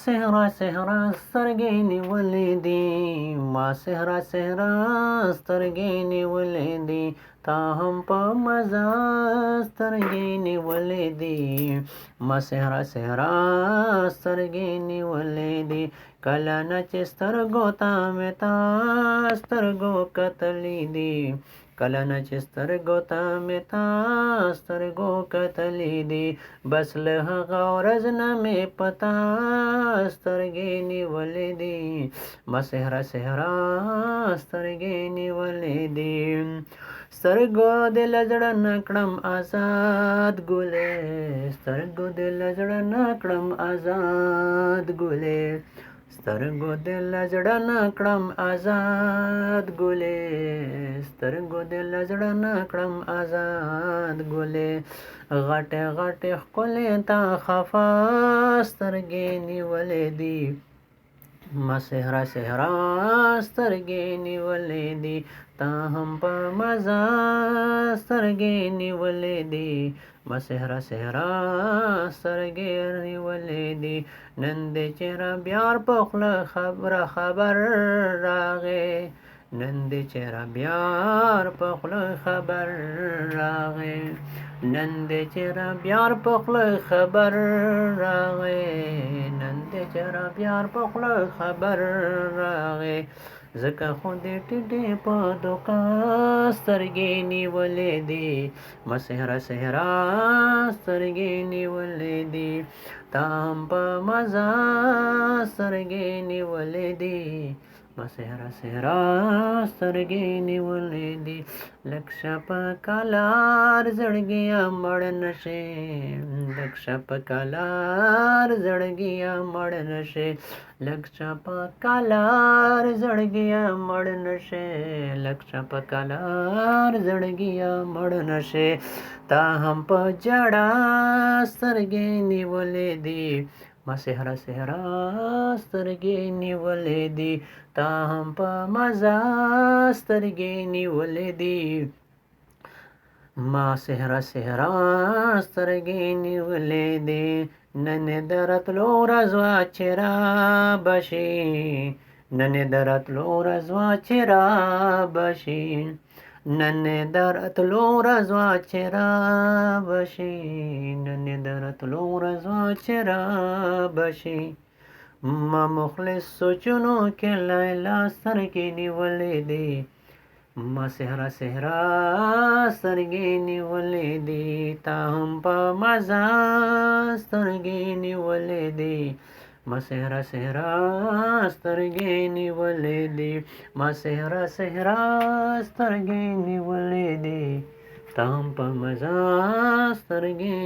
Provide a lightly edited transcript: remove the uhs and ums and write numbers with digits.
صحرا صحرا سترګې نیولې دي ما صحرا صحرا سترګې نیولې دي تا هم په مزه سترګې نیولې دي ما صحرا صحرا سترګې نیولې دي کله نه چې سترګو ته مې تا سترګو کتلې دي کله نه چې سترګو ته مې تا سترګو کتلې دي بس له هغه ورځ نه مې پتا سترګې نیولې دي ما صحرا صحرا سترګې نیولې دي سترګو دې له زړه نه کړم آزاد ګلې سترګو دې له زړه نه کړم آزاد ګلې سترګو دې له زړه نه کړم آزاد ګلې سترګو دې له زړه نه کړم آزاد ګلې غټې غټې ښکلې تا خفا سترګې نیولې دي ما صحرا صحرا سترګې نیولې دي تا هم په مزه سترګې نیولې دي ما صحرا صحرا سترګې نیولې دي نن دې چې را بیار په خوله خبر راغې نن دې چې را بیار په خوله خبر راغې نن دې چې را بیار په خوله خبر راغې نن دې چې را بیار په خوله خبر راغې ځکه خو دې ټیټې په دوکا سترګې نیولې دي ما صحرا صحرا سترګې نیولې دي تا هم په مزه سترګې نیولې دي ما صحرا صحرا سترګې نیولې دي لږ شپه کالار زړګیا مړ نشي لږ شپه کالار زړګیا مړ نشي لږ شپه کالار زړګیا مړ نشي لږ شپه کالار زړګیا مړ نشي تا هم په جړا سترګې نیولې دي ما صحرا صحرا سترګې نیولې دي تا هم په مزه سترګې نیولې دي ما صحرا صحرا سترګې نیولې دي نن درتلو ورځ وا چې را بشي نن درتلو ورځ وا چې را بشي نن درتلو ورځ وا چې را بشي نن درتلو ورځ وا چې را بشي ما مخلص سوچونو کې لیلا سترګې نیولې دي ما صحرا صحرا سترګې نیولې دي تا هم په مزه سترګې نیولې دي ما صحرا صحرا سترګې نیولې دي ما صحرا صحرا سترګې نیولې دي تا هم په مزه سترګې